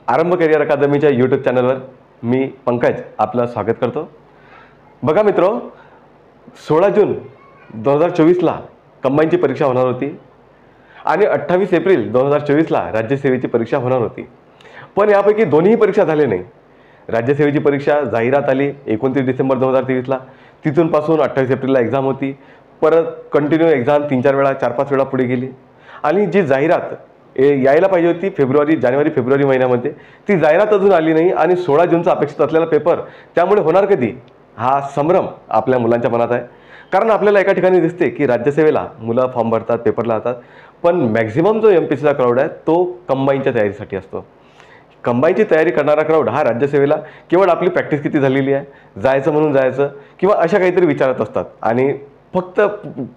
आरंभ करिअर अकादमीच्या यूट्यूब चॅनलवर मी पंकज आपलं स्वागत करतो। बघा मित्रो, 16 जून 2024ला कंबाईनची परीक्षा होणार होती आणि 28 एप्रिल 2024ला राज्यसेवेची परीक्षा होणार होती। पण यापैकी दोन्ही परीक्षा झाले नाही। राज्यसेवेची परीक्षा जाहिरात आली 29 डिसेंबर 2023ला, तिथून पासून 28 एप्रिलला एक्झाम होती। परत कंटिन्यू एक्झाम 3-4 वेळा 4-5 वेळा पुढे गेली आणि जी जाहिरात यायला पाहिजे होती जानेवारी फेब्रुवारी महिन्यामध्ये, ती जाहिरात अजून आली नाही आणि 16 जूनचा अपेक्षित असलेला पेपर त्यामुळे होणार कधी, हा संभ्रम आपल्या मुलांच्या मनात आहे। कारण आपल्याला एका ठिकाणी दिसते की राज्यसेवेला मुलं फॉर्म भरतात, पेपरला जातात, पण मॅक्झिमम जो MPSCचा क्राऊड आहे तो कंबाईनच्या तयारीसाठी असतो। कंबाईनची तयारी करणारा क्राऊड हा राज्यसेवेला केवळ आपली प्रॅक्टिस किती झालेली आहे, जायचं म्हणून जायचं किंवा अशा काहीतरी विचारत असतात आणि फक्त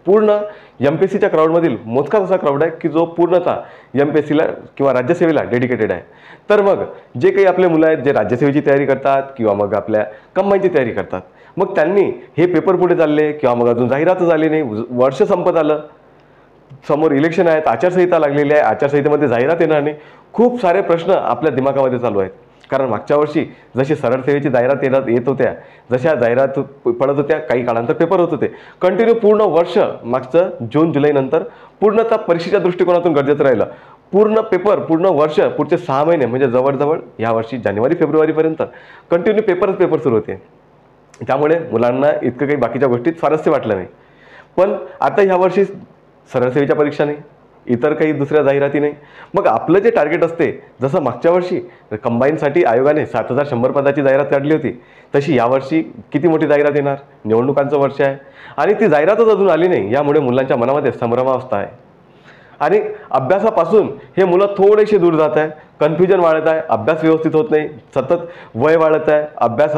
पूर्ण MPSCच्या क्राऊडमधील मोजकाच असा क्राऊड आहे की जो पूर्णतः MPSCला किंवा राज्यसेवेला डेडिकेटेड आहे। तर मग जे काही आपले मुलं आहेत जे राज्यसेवेची तयारी करतात किंवा मग आपल्या कंबाईनची तयारी करतात, मग त्यांनी हे पेपर पुढे चालले किंवा मग अजून जाहिरातच आली नाही, वर्ष संपत आलं, समोर इलेक्शन आहेत, आचारसंहिता लागलेली आहे, आचारसंहितेमध्ये जाहिरात येणार नाही, खूप सारे प्रश्न आपल्या दिमागामध्ये चालू आहेत। कारण मागच्या वर्षी जशी सरळ सेवेची जाहिरात येत होत्या, जशा जाहिरात पडत होत्या, काही काळानंतर पेपर होत होते, कंटिन्यू पूर्ण वर्ष मागचं जून जुलै नंतर पूर्णतः परीक्षेच्या दृष्टिकोनातून गरजेचं राहिलं। पूर्ण पेपर, पूर्ण वर्ष, पुढचे 6 महिने म्हणजे जवळजवळ यावर्षी जानेवारी फेब्रुवारीपर्यंत कंटिन्यू पेपर सुरू होते। त्यामुळे मुलांना इतकं काही बाकीच्या गोष्टीत स्वारस्य वाटलं नाही। पण आता ह्यावर्षी सरळ सेवेच्या परीक्षा नाही, इतर काही दुसऱ्या जाहिराती नाही। मग आपलं जे टार्गेट असते, जसं मागच्या वर्षी कंबाईनसाठी आयोगाने 7100 पदाची जाहिरात काढली होती, तशी यावर्षी किती मोठी जाहिरात येणार, निवडणुकांचं वर्ष आहे आणि ती जाहिरातच अजून आली नाही, यामुळे मुलांच्या मनामध्ये संभ्रमावस्था आहे आणि अभ्यासापासून हे मुलं थोडेसे दूर जात आहे, कन्फ्युजन वाढत आहे, अभ्यास व्यवस्थित होत नाही, सतत वय वाढत आहे, अभ्यास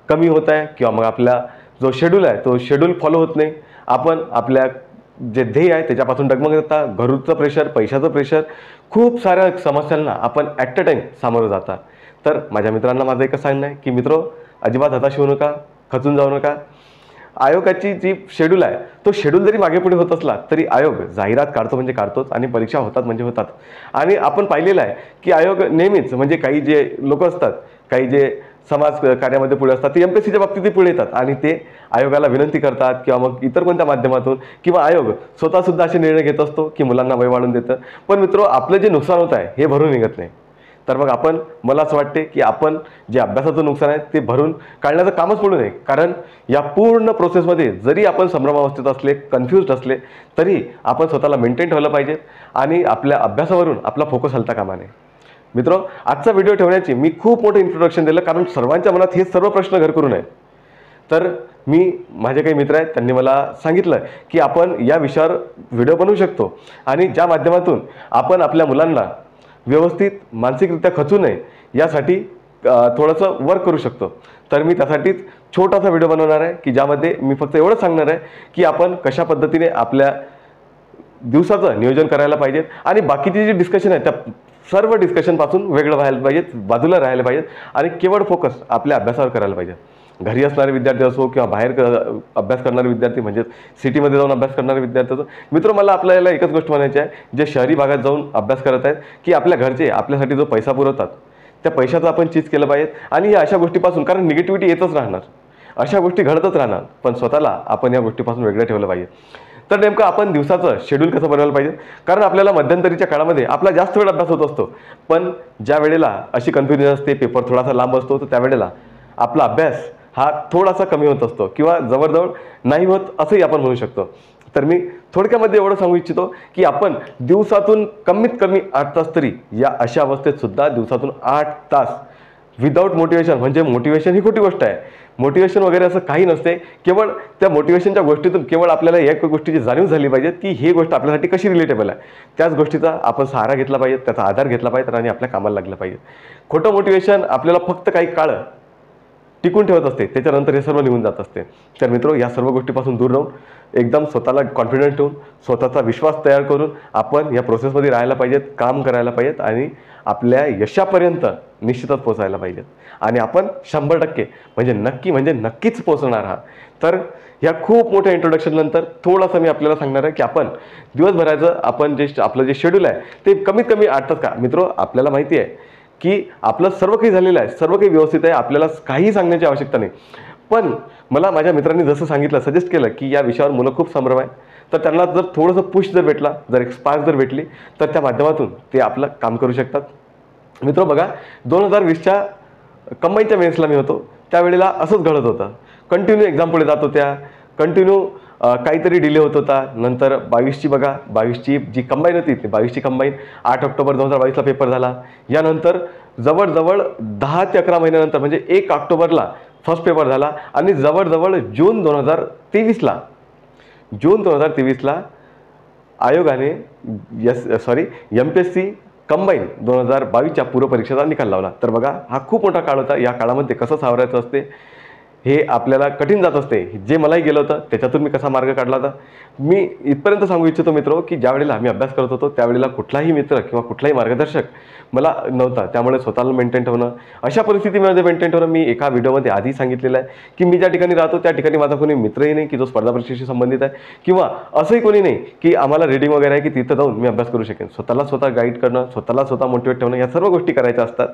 कमी होत आहे किंवा मग आपला जो शेड्यूल आहे तो शेड्यूल फॉलो होत नाही। आपण आपल्या जे ध्येय आहे त्याच्यापासून डगमगत जाता, घरचं प्रेशर, पैशाचं प्रेशर, खूप साऱ्या समस्यांना आपण ॲट अ टाईम सामोरं जाता। तर माझ्या मित्रांना माझं एकच सांगणं आहे की मित्रो, अजिबात हताश होऊ नका, खचून जाऊ नका। आयोगाची जी शेड्यूल आहे तो शेड्यूल जरी मागे पुढे होत असला तरी आयोग जाहिरात काढतो म्हणजे काढतोच आणि परीक्षा होतात म्हणजे होतात। आणि आपण पाहिलेलं आहे की आयोग नेहमीच, म्हणजे काही जे लोक असतात, काही जे समाज कार्यामध्ये पुढे असतात, ते MPSCच्या बाबतीत पुढे येतात आणि ते आयोगाला विनंती करतात किंवा मग इतर कोणत्या माध्यमातून, किंवा आयोग स्वतःसुद्धा असे निर्णय घेत असतो की मुलांना वय वाढून देतं। पण मित्रो, आपलं जे नुकसान होत आहे हे भरून निघत नाही। तर मग मला असं वाटते की आपण जे अभ्यासाचं नुकसान आहे ते भरून काढण्याचं कामच पडू नये। कारण या पूर्ण प्रोसेसमध्ये जरी आपण संभ्रमावस्थेत असले, कन्फ्युज्ड असले, तरी आपण स्वतःला मेंटेन ठेवलं पाहिजे आणि आपल्या अभ्यासावरून आपला फोकस हलता कामा नये। मित्रो, आजचा व्हिडिओ ठेवण्याची मी खूप मोठं इंट्रोडक्शन दिलं, कारण सर्वांच्या मनात हे सर्व प्रश्न घर करून आहेत। तर मी, माझे काही मित्र आहेत, त्यांनी मला सांगितलं की आपण या विषयावर व्हिडिओ बनवू शकतो आणि ज्या माध्यमातून आपण आपल्या मुलांना व्यवस्थित मानसिकरित्या खचू नये यासाठी थोडंसं वर्क करू शकतो। तर मी त्यासाठीच छोटासा व्हिडिओ बनवणार आहे की ज्यामध्ये मी फक्त एवढंच सांगणार आहे की आपण कशा पद्धतीने आपल्या दिवसाचं नियोजन करायला पाहिजे आणि बाकीची जी डिस्कशन आहे त्या सर्व डिस्कशनपासून वेगळं व्हायला पाहिजेत, बाजूला राहायला पाहिजेत आणि केवळ फोकस आपल्या अभ्यासावर करायला पाहिजे। घरी असणारे विद्यार्थी असो किंवा बाहेर अभ्यास करणारे विद्यार्थी, म्हणजे सिटीमध्ये जाऊन अभ्यास करणारे विद्यार्थी असो, मित्र, मला आपल्याला एकच गोष्ट म्हणायची आहे, जे शहरी भागात जाऊन अभ्यास करत आहेत, की आपल्या घरचे आपल्यासाठी जो पैसा पुरवतात त्या पैशाचं आपण चीज केलं पाहिजे। आणि या अशा गोष्टीपासून, कारण निगेटिव्हिटी येतच राहणार, अशा गोष्टी घडतच राहणार, पण स्वतःला आपण या गोष्टीपासून वेगळं ठेवलं पाहिजे। तर नेमकं आपण दिवसाचं शेड्यूल कसं बनवायला पाहिजे, कारण आपल्याला मध्यंतरीच्या काळामध्ये आपला जास्त वेळ अभ्यास होत असतो, पण ज्या वेळेला अशी कन्फ्युजन असते, पेपर थोडासा लांब असतो, तर त्यावेळेला आपला अभ्यास हा थोडासा कमी होत असतो किंवा जवळजवळ नाही होत असंही आपण म्हणू शकतो। तर मी थोडक्यामध्ये एवढं सांगू इच्छितो की आपण दिवसातून कमीत कमी 8 तास तरी, या अशा अवस्थेत सुद्धा दिवसातून 8 तास विदाऊट मोटिवेशन, म्हणजे मोटिवेशन ही खोटी गोष्ट आहे, मोटिवेशन वगैरे असं काही नसते, केवळ त्या मोटिवेशनच्या गोष्टीतून केवळ आपल्याला एक गोष्टीची जाणीव झाली पाहिजे की ही गोष्ट आपल्यासाठी कशी रिलेटेबल आहे, त्याच गोष्टीचा आपण सहारा घेतला पाहिजे, त्याचा आधार घेतला पाहिजे आणि आपल्या कामाला लागलं पाहिजे। खोटं मोटिवेशन आपल्याला फक्त काही काळ टिकून ठेवत असते, त्याच्यानंतर हे सर्व निघून जात असते। तर मित्रो, या सर्व गोष्टीपासून दूर राहून एकदम स्वतःला कॉन्फिडंट ठेवून, स्वतःचा विश्वास तयार करून आपण या प्रोसेसमध्ये राहायला पाहिजेत, काम करायला पाहिजेत आणि आपल्या यशापर्यंत निश्चितच पोहोचायला पाहिजेत आणि आपण 100% म्हणजे नक्कीच पोहोचणार आहात। तर या खूप मोठ्या इंट्रोडक्शन नंतर थोडंसं मी आपल्याला सांगणार आहे की आपण दिवसभराचं आपलं जे शेड्यूल आहे ते कमीत कमी 8 तास का। मित्रो, आपल्याला माहिती आहे की आपलं सर्व काही झालेलं आहे, सर्व काही व्यवस्थित आहे, आपल्याला काही सांगण्याची आवश्यकता नाही. पण मला माझ्या मित्रांनी जसं सांगितलं, सजेस्ट केलं की या विषयावर मुलं खूप संभ्रम आहे, तर त्यांना जर थोडंसं पुश जर भेटला, जर एक स्पार्क जर भेटली, तर त्या माध्यमातून ते आपलं काम करू शकतात. मित्र बघा, 2020च्या कंबाईनच्या मेन्सला मी होतो, त्यावेळेला असंच घडत होतं. कंटिन्यू एक्झाम पुढे जात होत्या, कंटिन्यू काहीतरी डिले होत होता. नंतर 22ची बघा, 22ची जी कंबाईन होती ती 22ची कंबाईन 8 ऑक्टोबर 2022ला पेपर झाला. यानंतर जवळजवळ 10 ते 11 महिन्यानंतर म्हणजे 1 ऑक्टोबरला फर्स्ट पेपर झाला आणि जवळजवळ जून 2023ला आयोगाने MPSC कंबाईन 2022च्या पूर्वपरीक्षेचा निकाल लावला. तर बघा, हा खूप मोठा काळ होता. या काळामध्ये कसं सावरायचं असते हे आपल्याला कठीण जात असते. जे मलाही गेलं होतं, त्याच्यातून मी कसा मार्ग काढला होता. मी इथपर्यंत सांगू इच्छितो मित्र, की ज्या वेळेला आम्ही अभ्यास करत होतो त्यावेळेला कुठलाही मित्र किंवा कुठलाही मार्गदर्शक मला नव्हता. त्यामुळे स्वतःला मेंटेन ठेवणं, अशा परिस्थितीमध्ये मेंटेन ठेवणं, मी एका व्हिडिओमध्ये आधी सांगितलेलं आहे की मी ज्या ठिकाणी राहतो त्या ठिकाणी माझा कोणी मित्रही नाही की जो स्पर्धा परीक्षेशी संबंधित आहे, किंवा असंही कोणी नाही की आम्हाला रीडिंग वगैरे आहे की तिथं जाऊन मी अभ्यास करू शकेन. स्वतः गाईड करणं, स्वतः मोटिवेट ठेवणं, या सर्व गोष्टी करायच्या असतात.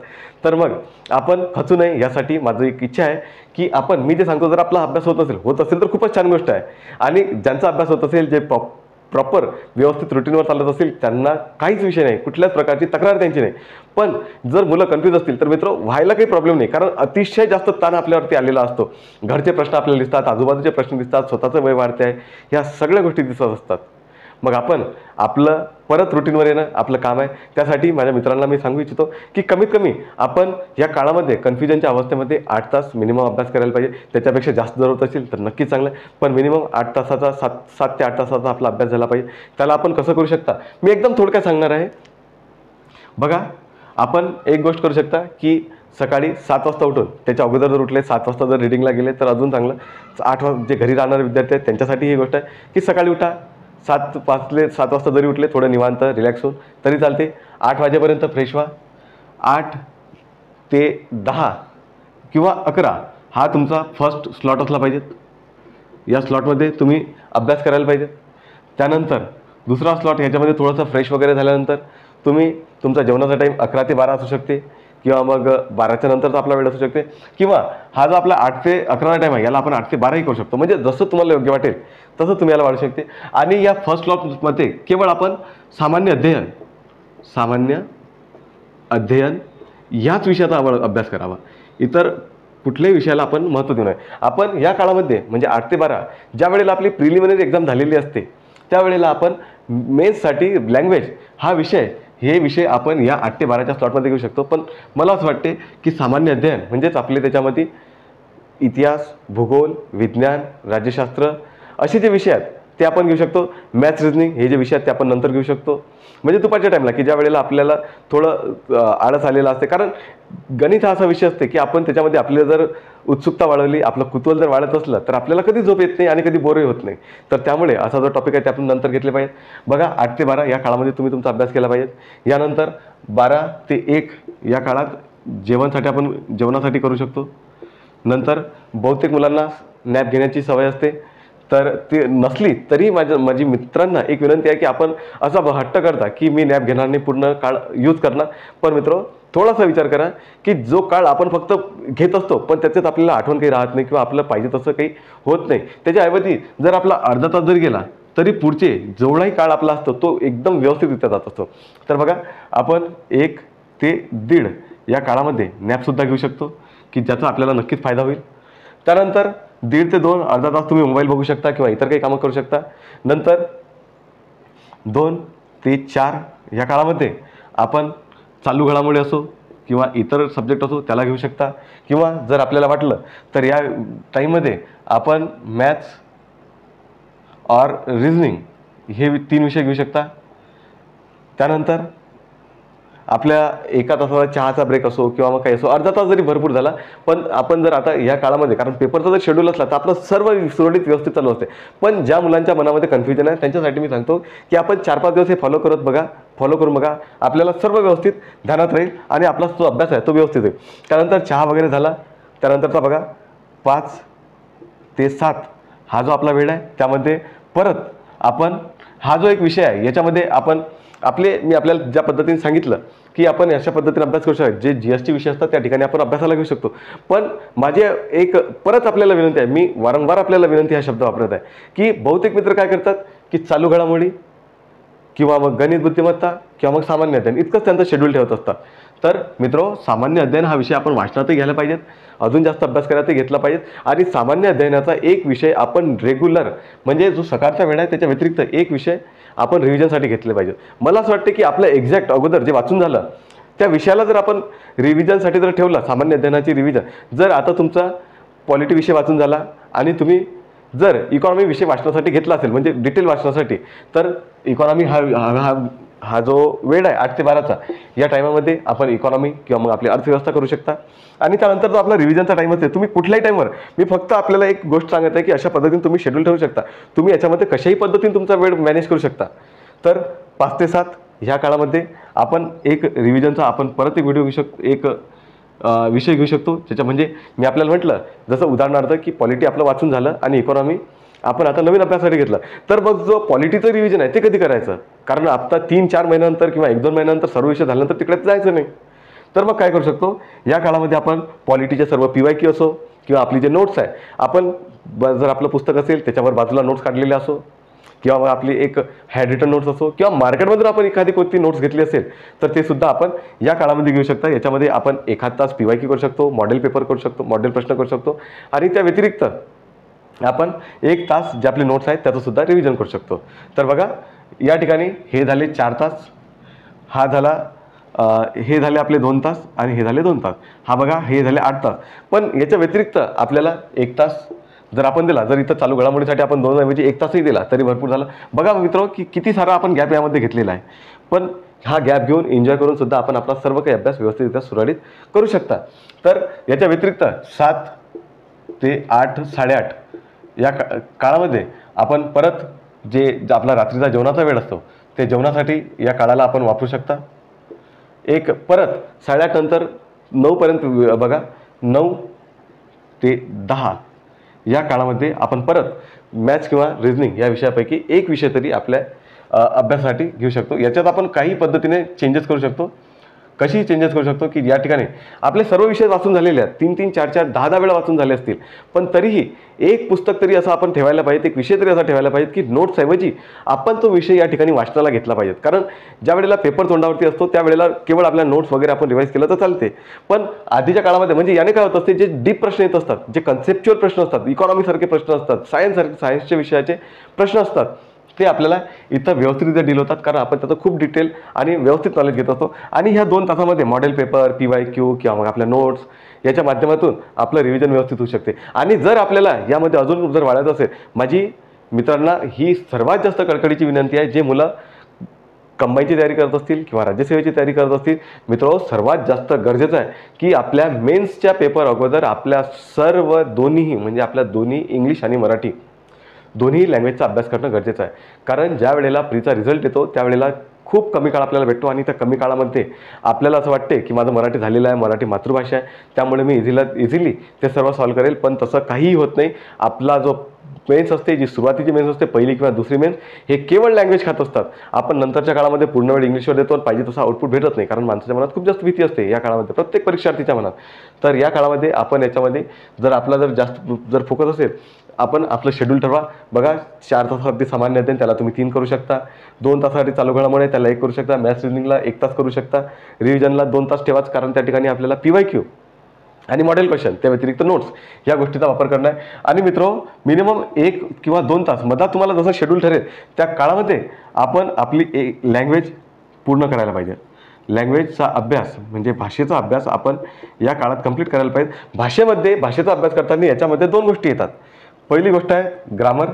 तर मग आपण खचू नये, यासाठी माझं एक इच्छा आहे की आपण, मी जे सांगतो, जर आपला अभ्यास होत असेल तर खूपच छान गोष्ट आहे. आणि ज्यांचा अभ्यास होत असेल, जे प्रॉपर व्यवस्थित रुटीनवर चालत असेल, त्यांना काहीच विषय नाही, कुठल्याच प्रकारची तक्रार त्यांची नाही. पण जर मुलं कन्फ्यूज असतील तर मित्र, व्हायला काही प्रॉब्लेम नाही, कारण अतिशय जास्त ताण आपल्यावरती आलेला असतो. घरचे प्रश्न आपल्याला दिसतात, आजूबाजूचे प्रश्न दिसतात, स्वतःचं वय वाढते आहे, ह्या सगळ्या गोष्टी दिसत असतात. मग आपण आपलं परत रुटीनवर येणं आपलं काम आहे. त्यासाठी माझ्या मित्रांना मी सांगू इच्छितो की कमीत कमी आपण या काळामध्ये कन्फ्युजनच्या अवस्थेमध्ये 8 तास मिनिमम अभ्यास करायला पाहिजे. त्याच्यापेक्षा जास्त जर होत असेल तर नक्कीच चांगलं आहे, पण मिनिमम 8 तासाचा 7 ते 8 तासाचा आपला अभ्यास झाला पाहिजे. त्याला आपण कसं करू शकता, मी एकदम थोडक्यात सांगणार आहे. बघा, आपण एक गोष्ट करू शकता की सकाळी 7 वाजता उठून, त्याच्या अगोदर जर उठले, 7 वाजता जर रीडिंगला गेले तर अजून चांगलं. 8 वाजता जे घरी राहणारे विद्यार्थी आहेत त्यांच्यासाठी ही गोष्ट आहे की सकाळी उठा, 7 वाजता जरी उठले, थोडं निवांत रिलॅक्स होऊन तरी चालते. 8 वाजेपर्यंत फ्रेश व्हा. 8 ते 10 किंवा 11 हा तुमचा फर्स्ट स्लॉट असला पाहिजे. या स्लॉटमध्ये तुम्ही अभ्यास करायला पाहिजे. त्यानंतर दुसरा स्लॉट, ह्याच्यामध्ये थोडंसं फ्रेश वगैरे झाल्यानंतर तुम्ही तुमचा जेवणाचा टाईम 11 ते 12 असू शकते, किंवा मग 12च्या नंतरचा आपला वेळ असू शकते, किंवा हा जो आपला 8 ते 11 टाईम आहे याला आपण 8 ते 12ही करू शकतो. म्हणजे जसं तुम्हाला योग्य वाटेल तसं तुम्ही याला वाढू शकते. आणि या फर्स्ट स्लॉटमध्ये केवळ आपण सामान्य अध्ययन याच विषयाचा अभ्यास करावा. इतर कुठल्याही विषयाला आपण महत्त्व देऊ नये. आपण या काळामध्ये म्हणजे 8 ते 12 ज्या वेळेला आपली प्रिलिमिनरी एक्झाम झालेली असते त्यावेळेला आपण मेन्ससाठी लँग्वेज हे विषय आपण या 8 ते 12च्या स्लॉटमध्ये घेऊ शकतो. पण मला असं वाटते की सामान्य अध्ययन म्हणजेच आपले त्याच्यामध्ये इतिहास, भूगोल, विज्ञान, राज्यशास्त्र असे जे विषय आहेत ते आपण घेऊ शकतो. मॅथ्स, रिजनिंग हे जे विषय आहेत ते आपण नंतर घेऊ शकतो. म्हणजे दुपारच्या टाईमला, की ज्या वेळेला आपल्याला थोडं आळस आलेला असते. कारण गणित हा असा विषय असते की आपण त्याच्यामध्ये आपली जर उत्सुकता वाढवली, आपलं कुतूहल जर वाढत असलं तर आपल्याला कधी झोप येत नाही आणि कधी बोरही होत नाही. तर त्यामुळे असा जो टॉपिक आहे ते आपण नंतर घेतले पाहिजे. बघा, 8 ते 12 या काळामध्ये तुम्ही तुमचा अभ्यास केला पाहिजे. यानंतर 12 ते 1 या काळात आपण जेवणासाठी करू शकतो. नंतर बहुतेक मुलांना नॅप घेण्याची सवय असते, तर ते नसली तरी माझी मित्रांना एक विनंती आहे की आपण असा हट्ट करता की मी नॅप घेणार नाही, पूर्ण काळ यूज करणार. पण मित्र, थोडासा विचार करा की जो काळ आपण फक्त घेत असतो पण त्याच्यात आपल्याला आठवण काही राहत नाही किंवा आपलं पाहिजे तसं काही होत नाही, त्याच्याऐवजी जर आपला अर्धा तास जरी गेला तरी पुढचे जेवढाही काळ आपला असतो तो एकदम व्यवस्थितरित्या जात असतो. तर बघा, आपण 1 ते 1.5 या काळामध्ये नॅपसुद्धा घेऊ शकतो की ज्याचा आपल्याला नक्कीच फायदा होईल. त्यानंतर 1.5 ते 2 अर्धा तास तुम्ही मोबाईल बघू शकता किंवा इतर काही कामं करू शकता. नंतर 2 ते 4 या काळामध्ये आपण चालू घडामोडी असो किंवा इतर सब्जेक्ट असो त्याला घेऊ शकता, किंवा जर आपल्याला वाटलं तर या टाईममध्ये आपण मॅथ्स और रिजनिंग हे 3 विषय घेऊ शकता. त्यानंतर आपल्या 1 तासाचा चहाचा ब्रेक असो किंवा मग काही असो, अर्धा तास जरी भरपूर झाला, पण आपण जर आता या काळामध्ये, कारण पेपरचा जर शेड्यूल असला तर आपलं सर्व सुरळीत व्यवस्थित चालू असते. पण ज्या मुलांच्या मनामध्ये कन्फ्युजन आहे त्यांच्यासाठी मी सांगतो की आपण 4-5 दिवस हे फॉलो करून बघा, आपल्याला सर्व व्यवस्थित ध्यानात राहील आणि आपला जो अभ्यास आहे तो व्यवस्थित होईल. त्यानंतर चहा वगैरे झाला, त्यानंतरचा बघा 5 ते 7 हा जो आपला वेळ आहे त्यामध्ये परत आपण हा जो एक विषय आहे याच्यामध्ये आपण मी आपल्याला ज्या पद्धतीने सांगितलं की आपण अशा पद्धतीने अभ्यास करू शकतो. जे GST विषय असतात त्या ठिकाणी आपण अभ्यासाला घेऊ शकतो. पण माझे एक परत आपल्याला विनंती आहे, मी वारंवार आपल्याला विनंती हा शब्द वापरत आहे, की बहुतेक मित्र काय करतात की चालू घडामोडी किंवा मग गणित बुद्धिमत्ता किंवा मग सामान्य अध्ययन इतकंच त्यांचं शेड्यूल ठेवत असतात. तर मित्रो, सामान्य अध्ययन हा विषय आपण वाचनातही घ्यायला पाहिजेत, अजून जास्त अभ्यास करायला घेतला पाहिजेत. आणि सामान्य अध्ययनाचा एक विषय आपण रेग्युलर म्हणजे जो सकाळचा वेळ आहे त्याच्या व्यतिरिक्त एक विषय आपण रिव्हिजनसाठी घेतले पाहिजेत. मला असं वाटतं की आपलं एक्झॅक्ट अगोदर जे वाचून झालं त्या विषयाला जर आपण रिव्हिजनसाठी जर ठेवला, सामान्य अध्ययनाची रिव्हिजन, जर आता तुमचा पॉलिटी विषय वाचून झाला आणि तुम्ही जर इकॉनॉमी विषय वाचण्यासाठी घेतला असेल म्हणजे डिटेल वाचण्यासाठी, तर इकॉनॉमी हा जो वेळ आहे 8 ते 12चा, या टायमामध्ये आपण इकॉनॉमी किंवा मग आपली अर्थव्यवस्था करू शकता. आणि त्यानंतर जो आपला रिव्हिजनचा टाईम असेल, तुम्ही कुठल्याही टाईमवर, मी फक्त आपल्याला एक गोष्ट सांगत आहे की अशा पद्धतीने तुम्ही शेड्यूल ठेवू शकता. तुम्ही याच्यामध्ये कशाही पद्धतीने तुमचा वेळ मॅनेज करू शकता. तर 5 ते 7 ह्या काळामध्ये आपण एक रिव्हिजनचा आपण परत एक व्हिडिओ घेऊ शकतो, एक विषय घेऊ शकतो. त्याच्या म्हणजे मी आपल्याला म्हटलं जसं उदाहरणार्थ की पॉलिटी आपलं वाचून झालं आणि इकॉनॉमी आपण आता नवीन अभ्यासासाठी घेतला, तर मग जो पॉलिटीचं रिव्हिजन आहे ते कधी करायचं? कारण आता 3-4 महिन्यानंतर किंवा 1-2 महिन्यानंतर सर्व विषय झाल्यानंतर तिकडे जायचं नाही. तर मग काय करू शकतो, या काळामध्ये आपण पॉलिटीचे सर्व PYQ असो किंवा आपली जे नोट्स आहे, आपण जर आपलं पुस्तक असेल त्याच्यावर बाजूला नोट्स काढलेले असो किंवा मग आपली एक हँड रिटन नोट्स असो किंवा मार्केटमधून आपण एखादी कोणती नोट्स घेतली असेल तर ते सुद्धा आपण या काळामध्ये घेऊ शकता. याच्यामध्ये आपण 1 तास PYQ करू शकतो, मॉडेल पेपर करू शकतो, मॉडेल प्रश्न करू शकतो आणि त्या व्यतिरिक्त आपण 1 तास जे आपले नोट्स आहेत त्याचं सुद्धा रिव्हिजन करू शकतो. तर बघा, या ठिकाणी हे झाले 4 तास, हा झाला हे झाले आपले 2 तास आणि हे झाले 2 तास, हा बघा हे झाले 8 तास. पण याच्या व्यतिरिक्त आपल्याला 1 तास जर आपण दिला, जर इथं चालू घडामोडीसाठी आपण 2 ऐवजी 1 तासही दिला तरी भरपूर झालं. बघा मित्र की किती सारा आपण गॅप यामध्ये घेतलेला आहे. पण हा गॅप घेऊन एन्जॉय करून सुद्धा आपण आपला सर्व काही अभ्यास व्यवस्थितरित्या सुरळीत करू शकता. तर याच्या व्यतिरिक्त 7 ते 8, 8:30 या काळामध्ये आपण परत जे आपला रात्रीचा जेवणाचा वेळ असतो ते जेवणासाठी या काळाला आपण वापरू शकता. एक परत 8:30 नंतर 9 पर्यंत बघा, 9 ते 10 या काळामध्ये आपण परत मॅथ्स किंवा रिझनिंग या विषयापैकी एक विषय तरी आपल्या अभ्यासासाठी घेऊ शकतो. याच्यात आपण काही पद्धतीने चेंजेस करू शकतो. कशी चेंजेस करू शकतो की या ठिकाणी आपले सर्व विषय वाचून झालेले आहेत, 3-3, 4-4, 10-10 वेळा वाचून झाले असतील, पण तरीही एक पुस्तक तरी असं आपण ठेवायला पाहिजे, एक विषय तरी असा ठेवायला पाहिजे की नोट्सऐवजी आपण तो विषय या ठिकाणी वाचनाला घेतला पाहिजे. कारण ज्या वेळेला पेपर तोंडावरती असतो त्यावेळेला केवळ आपल्या नोट्स वगैरे आपण रिवाईज केलं तर चालते, पण आधीच्या काळामध्ये म्हणजे याने काय होत असते, जे डीप प्रश्न येत असतात, जे कन्सेप्च्युअल प्रश्न असतात, इकॉनॉमीसारखे प्रश्न असतात, सायन्सच्या विषयाचे प्रश्न असतात, ते आपल्याला इथं व्यवस्थितरित्या डील होतात. कारण आपण त्याचं खूप डिटेल आणि व्यवस्थित नॉलेज घेत असतो. आणि ह्या 2 तासामध्ये मॉडेल पेपर, PYQ किंवा मग आपल्या नोट्स याच्या माध्यमातून आपलं रिव्हिजन व्यवस्थित होऊ शकते. आणि जर आपल्याला यामध्ये अजून जर वाढायचं असेल, माझी मित्रांना ही सर्वात जास्त कळकळीची विनंती आहे, जे मुलं कंबाईनची तयारी करत असतील किंवा राज्यसेवेची तयारी करत असतील, मित्र सर्वात जास्त गरजेचं आहे की आपल्या मेन्सच्या पेपर अगोदर आपल्या सर्व दोन्ही म्हणजे आपल्या दोन्ही इंग्लिश आणि मराठी दोन्ही लँग्वेजचा अभ्यास करणं गरजेचं आहे. कारण ज्या वेळेला प्रीचा रिझल्ट येतो त्यावेळेला खूप कमी काळ आपल्याला भेटतो आणि त्या कमी काळामध्ये आपल्याला असं वाटते की माझं मराठी झालेलं आहे, मराठी मातृभाषा आहे, त्यामुळे मी इझिली ते सर्व सॉल्व्ह करेल. पण तसं काहीही होत नाही. आपला जो मेन्स असते, जी सुरुवातीची मेन्स असते, पहिली किंवा दुसरी मेन्स, हे केवळ लँग्वेज खात असतात. आपण नंतरच्या काळामध्ये पूर्ण वेळ इंग्लिशवर देतो आणि पाहिजे तसा आउटपुट भेटत नाही. कारण माणसाच्या मनात खूप जास्त भीती असते या काळामध्ये, प्रत्येक परीक्षार्थीच्या मनात. तर या काळामध्ये आपण याच्यामध्ये जर आपला जर जास्त जर फोकस असेल, आपण आपलं शेड्यूल ठरवा. बघा, 4 तासासाठी सामान्य अध्ययन त्याला तुम्ही 3 करू शकता, 2 तासासाठी चालू घडामोडी त्याला 1 करू शकता, मॅथ्स रिजनिंगला 1 तास करू शकता, रिव्हिजनला 2 तास ठेवाच, कारण त्या ठिकाणी आपल्याला PYQ आणि मॉडेल क्वेश्चन त्या व्यतिरिक्त नोट्स या गोष्टीचा वापर करणं आहे. आणि मित्रो, मिनिमम 1 किंवा 2 तास मधात तुम्हाला जसं शेड्यूल ठरेल त्या काळामध्ये आपण आपली लँग्वेज पूर्ण करायला पाहिजे. लँग्वेजचा अभ्यास म्हणजे भाषेचा अभ्यास आपण या काळात कंप्लीट करायला पाहिजे. भाषेचा अभ्यास करताना याच्यामध्ये 2 गोष्टी येतात. पहिली गोष्ट आहे ग्रामर,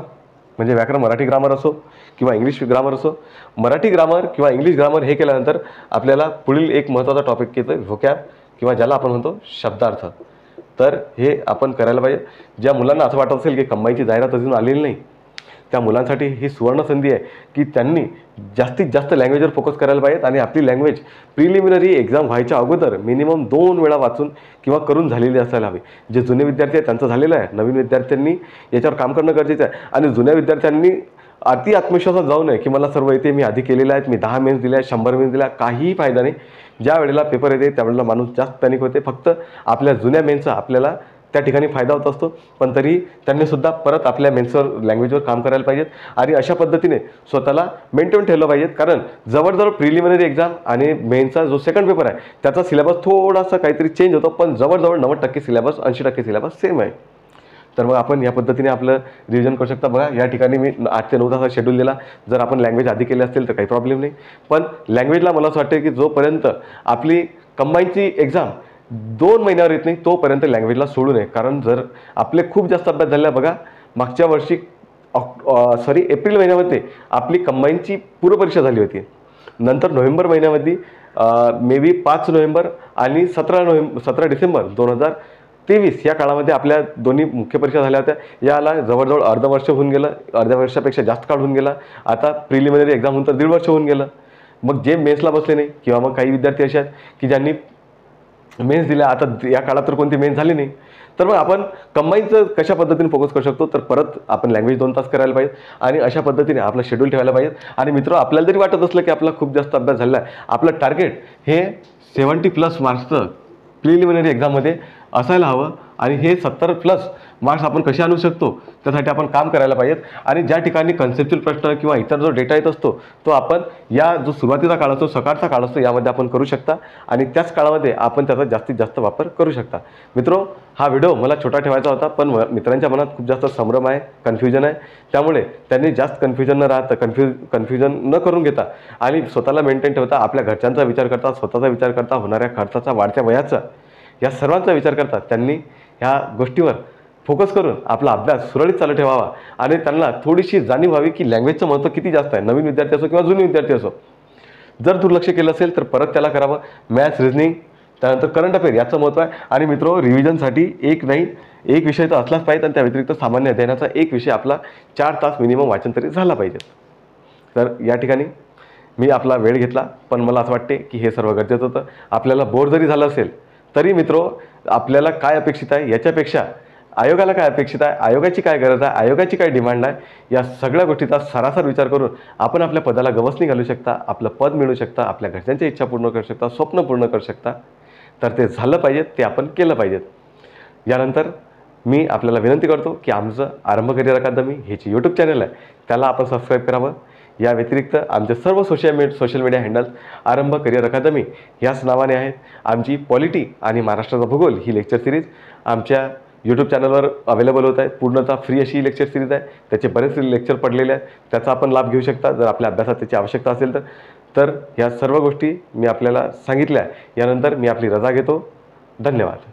म्हणजे व्याकरण, मराठी ग्रामर असो किंवा इंग्लिश ग्रामर असो. मराठी ग्रामर किंवा इंग्लिश ग्रामर हे केल्यानंतर आपल्याला पुढील एक महत्त्वाचा टॉपिक येतं व्होकॅब किंवा ज्याला आपण म्हणतो शब्दार्थ. तर हे आपण करायला पाहिजे. ज्या मुलांना असं वाटत असेल की कंबाईनची जाहिरात अजून आलेली नाही, त्या मुलांसाठी ही सुवर्ण संधी आहे की त्यांनी जास्तीत जास्त लँग्वेजवर फोकस करायला पाहिजेत आणि आपली लँग्वेज प्रिलिमिनरी एक्झाम व्हायच्या अगोदर मिनिमम 2 वेळा वाचून किंवा करून झालेली असायला हवी. जे जुने विद्यार्थी आहेत त्यांचं झालेलं आहे, नवीन विद्यार्थ्यांनी याच्यावर काम करणं गरजेचं आहे. आणि जुन्या विद्यार्थ्यांनी अति आत्मविश्वासात जाऊ नये की मला सर्व येते, मी आधी केलेलं आहे, मी 10 मेन्स दिल्या, 100 मेन्स दिल्या, काहीही फायदा नाही. ज्या वेळेला पेपर येते त्यावेळेला माणूस जास्त पॅनिक होते. फक्त आपल्या जुन्या मेनचा आपल्याला त्या ठिकाणी फायदा होत असतो, पण तरी त्यांनीसुद्धा परत आपल्या मेन्सवर लँग्वेजवर काम करायला पाहिजेत आणि अशा पद्धतीने स्वतःला मेंटेन ठेवलं पाहिजेत. कारण जवळजवळ प्रिलिमिनरी एक्झाम आणि मेनचा जो सेकंड पेपर आहे त्याचा सिलेबस थोडासा काहीतरी चेंज होतो, पण जवळजवळ 90% सिलेबस 80% सिलेबस सेम आहे. तर मग आपण या पद्धतीने आपलं रिव्हिजन करू शकता. बघा या ठिकाणी मी 8 ते 9 तासाचा शेड्यूल दिला. जर आपण लँग्वेज आधी केले असतील तर काही प्रॉब्लेम नाही, पण लँग्वेजला मला असं वाटतं की जोपर्यंत आपली कंबाईनची एक्झाम 2 महिन्यावर येत नाही तोपर्यंत लँग्वेजला सोडू नये. कारण जर आपले खूप जास्त अभ्यास झाला, बघा मागच्या वर्षी एप्रिल महिन्यामध्ये आपली कंबाईनची पूर्वपरीक्षा झाली होती. नंतर नोव्हेंबर महिन्यामध्ये मे बी 5 नोव्हेंबर आणि 17 डिसेंबर 2023 या काळामध्ये आपल्या दोन्ही मुख्य परीक्षा झाल्या होत्या. याला जवळजवळ अर्ध वर्ष होऊन गेलं, अर्ध्या वर्षापेक्षा जास्त काळ होऊन गेला. आता प्रिलिमिनरी एक्झाम होऊन तर 1.5 वर्ष होऊन गेलं. मग जे मेन्सला बसले नाही किंवा मग काही विद्यार्थी असे आहेत की ज्यांनी मेन्स दिल्या, आता या काळात तर कोणती मेन्स झाली नाही, तर मग आपण कंबाईनचं कशा पद्धतीने फोकस करू शकतो, तर परत आपण लँग्वेज 2 तास करायला पाहिजे आणि अशा पद्धतीने आपलं शेड्यूल ठेवायला पाहिजे. आणि मित्र, आपल्याला जरी वाटत असलं की आपला खूप जास्त अभ्यास झाला आहे, आपलं टार्गेट हे 70+ मार्क्सचं प्रिलिमिनरी एक्झाममध्ये असायला हवं आणि हे 70+ मार्क्स आपण कसे आणू शकतो त्यासाठी आपण काम करायला पाहिजेत. आणि ज्या ठिकाणी कन्सेप्च्युअल प्रश्न किंवा इतर जो डेटा येत असतो तो आपण या जो सुरुवातीचा काळ असतो, सकाळचा काळ असतो, यामध्ये आपण करू शकता आणि त्याच काळामध्ये आपण त्याचा जास्तीत जास्त वापर करू शकता. मित्रो, हा व्हिडिओ मला छोटा ठेवायचा होता, पण मित्रांच्या मनात खूप जास्त संभ्रम आहे, कन्फ्युजन आहे. त्यामुळे त्यांनी जास्त कन्फ्युजन न राहता कन्फ्युजन न करून घेता आणि स्वतःला मेंटेन ठेवता, आपल्या घरच्यांचा विचार करता, स्वतःचा विचार करता, होणाऱ्या खर्चाचा, वाढत्या वयाचा, या सर्वांचा विचार करतात त्यांनी ह्या गोष्टीवर फोकस करून आपला अभ्यास सुरळीत चालू ठेवावा आणि त्यांना थोडीशी जाणीव व्हावी की लँग्वेजचं महत्त्व किती जास्त आहे. नवीन विद्यार्थी असो किंवा जुने विद्यार्थी असो, जर दुर्लक्ष केलं असेल तर परत त्याला करावं. मॅथ्स, रिझनिंग, त्यानंतर करंट अफेअर याचं महत्त्व आहे. आणि मित्रो, रिव्हिजनसाठी एक नाही एक विषय तर असलाच पाहिजे आणि त्या व्यतिरिक्त सामान्य अध्ययनाचा एक विषय आपला 4 तास मिनिमम वाचन तरी झाला पाहिजे. तर या ठिकाणी मी आपला वेळ घेतला, पण मला असं वाटते की हे सर्व गरजेचं होतं. आपल्याला बोर जरी झालं असेल तरी मित्रो, आपल्याला काय अपेक्षित आहे याच्यापेक्षा आयोगाला काय अपेक्षित आहे, आयोगाची काय गरज आहे, आयोगाची काय डिमांड आहे, या सगळ्या गोष्टीचा सरासर विचार करून आपण आपल्या पदाला गवसणी घालू शकता, आपलं पद मिळू शकता, आपल्या घरच्यांच्या इच्छा पूर्ण करू शकता, स्वप्न पूर्ण करू शकता. तर ते झालं पाहिजे, ते आपण केलं पाहिजेत. यानंतर मी आपल्याला विनंती करतो की आमचं आरंभ करिअर अकादमी हे जे यूट्यूब चॅनल आहे त्याला आपण सबस्क्राईब करावं. या व्यतिरिक्त आमचे सर्व सोशल मीडिया हँडल्स आरंभ करिअर अकादमी याच नावाने आहेत. आमची पॉलिटी आणि महाराष्ट्राचा भूगोल ही लेक्चर सिरीज आमच्या यूट्यूब चॅनलवर अवेलेबल होत आहे. पूर्णतः फ्री अशी ही लेक्चर सिरीज आहे. त्याचे बरेच लेक्चर पडलेले आहेत, त्याचा आपण लाभ घेऊ शकता जर आपल्या अभ्यासात त्याची आवश्यकता असेल तर ह्या सर्व गोष्टी मी आपल्याला सांगितल्या. यानंतर मी आपली रजा घेतो. धन्यवाद.